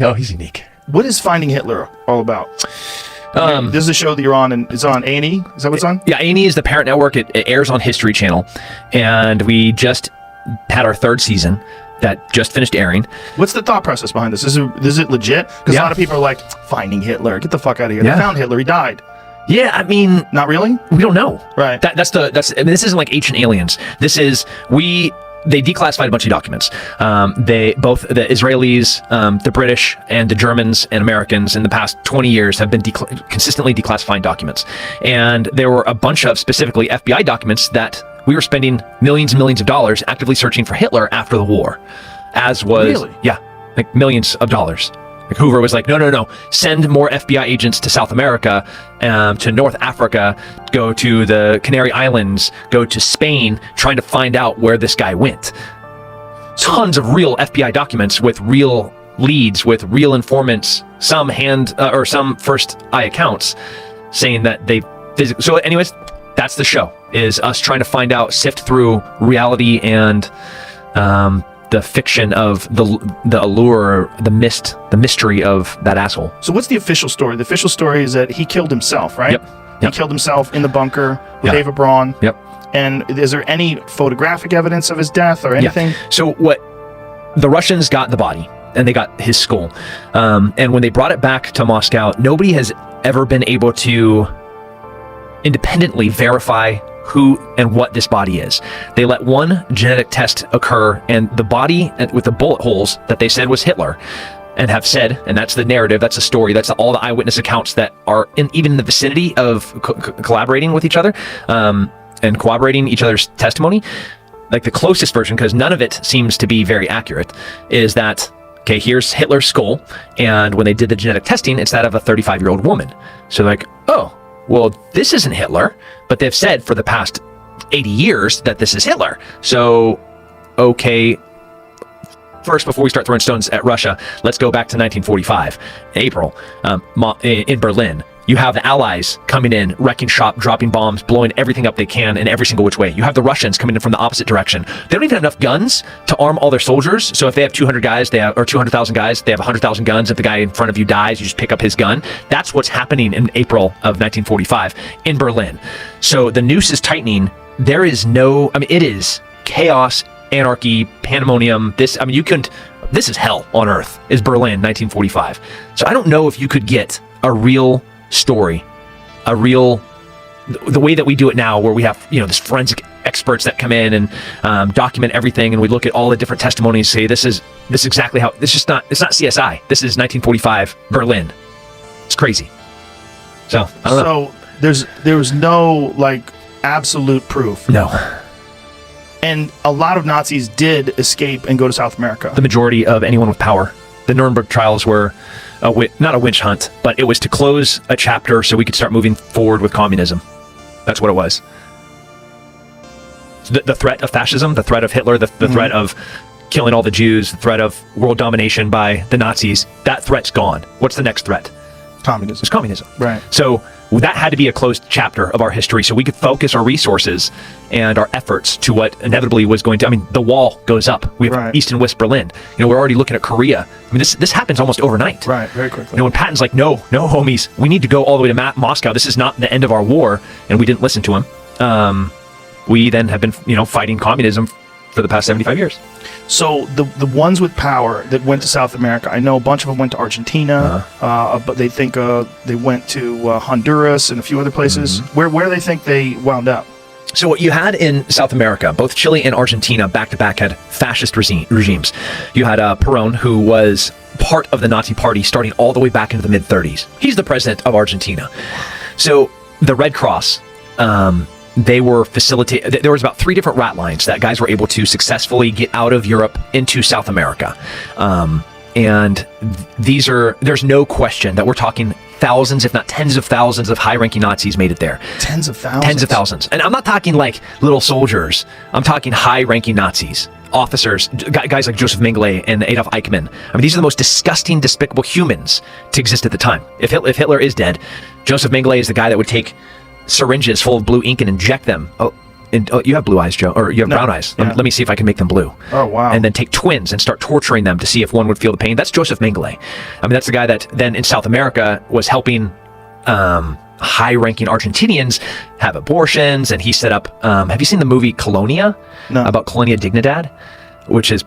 Oh, he's unique. What is Finding Hitler all about? This is a show that you're on, and it's on A&E. Is that what's on? Yeah, A&E is the parent network. It airs on History Channel, and we just had our 3rd season that just finished airing. What's the thought process behind this? Is it legit? Because a lot of people are like, Finding Hitler, get the fuck out of here. They found Hitler, he died. Yeah, I mean, not really. We don't know. Right. That's. I mean, this isn't like Ancient Aliens. This is They declassified a bunch of documents. Both the Israelis, the British, and the Germans and Americans in the past 20 years have been consistently declassifying documents. And there were a bunch of specifically FBI documents that we were spending millions and millions of dollars actively searching for Hitler after the war. Really? Yeah, like millions of dollars. Like Hoover was like, no, send more FBI agents to South America, to North Africa, go to the Canary Islands, go to Spain, trying to find out where this guy went. Tons of real FBI documents with real leads, with real informants, some some first eye accounts saying that they physically. So anyways, that's the show, is us trying to find out, sift through reality and the fiction of the allure, the mystery of that asshole. So what's the official story? The official story is that he killed himself, right? Yep. He killed himself in the bunker with Ava Braun. Yep. And is there any photographic evidence of his death or anything? Yeah. So what the Russians got the body and they got his skull. And when they brought it back to Moscow, nobody has ever been able to independently verify who and what this body is. They let one genetic test occur, and the body with the bullet holes that they said was Hitler, and have said, and that's the narrative, that's the story, that's all the eyewitness accounts that are even in the vicinity of collaborating with each other, and corroborating each other's testimony. Like the closest version, because none of it seems to be very accurate, is that, okay, here's Hitler's skull, and when they did the genetic testing, it's that of a 35-year-old woman. So like, oh, well, this isn't Hitler, but they've said for the past 80 years that this is Hitler. So, okay, first, before we start throwing stones at Russia, let's go back to 1945, April, in Berlin. You have the Allies coming in, wrecking shop, dropping bombs, blowing everything up they can in every single which way. You have the Russians coming in from the opposite direction. They don't even have enough guns to arm all their soldiers. So if they have 200 guys, or 200,000 guys, they have 100,000 guns. If the guy in front of you dies, you just pick up his gun. That's what's happening in April of 1945 in Berlin. So the noose is tightening. There is no, I mean, it is chaos, anarchy, pandemonium. This is hell on earth, is Berlin, 1945. So I don't know if you could get a real story, the way that we do it now, where we have, this forensic experts that come in and document everything, and we look at all the different testimonies, say this is exactly how, it's not CSI, this is 1945 Berlin. It's crazy. So I don't know. there was no like absolute proof. No. And a lot of Nazis did escape and go to South America. The majority of anyone with power. The Nuremberg trials were not a witch hunt, but it was to close a chapter so we could start moving forward with communism. That's what it was. The threat of fascism, the threat of Hitler, the threat of killing all the Jews, the threat of world domination by the Nazis, that threat's gone. What's the next threat? Communism. It's communism. Right. So that had to be a closed chapter of our history so we could focus our resources and our efforts to what inevitably was going to, the wall goes up. We have East and West Berlin. We're already looking at Korea. This happens almost overnight. Right, very quickly. When Patton's like, no, homies, we need to go all the way to Moscow. This is not the end of our war. And we didn't listen to him. We then have been, fighting communism for the past 75 years. So the ones with power that went to South America, I know a bunch of them went to Argentina, but they think they went to Honduras and a few other places. Where do they think they wound up? So what you had in South America, both Chile and Argentina back-to-back had fascist regimes. You had Perón, who was part of the Nazi Party starting all the way back into the mid-30s. He's the president of Argentina. So the Red Cross, they were facilitating. There was about 3 different rat lines that guys were able to successfully get out of Europe into South America. And there's no question that we're talking thousands, if not tens of thousands of high-ranking Nazis made it there. Tens of thousands? Tens of thousands. And I'm not talking like little soldiers. I'm talking high-ranking Nazis. Officers, guys like Joseph Mengele and Adolf Eichmann. These are the most disgusting, despicable humans to exist at the time. If Hitler is dead, Joseph Mengele is the guy that would take syringes full of blue ink and inject them you have blue eyes, Joe, or you have No. brown eyes. Yeah. Let me see if I can make them blue. Oh, wow. And then take twins and start torturing them to see if one would feel the pain. That's Joseph Mengele. I mean, that's the guy that then in South America was helping high-ranking Argentinians have abortions, and he set up. Have you seen the movie Colonia? No. About Colonia Dignidad, which is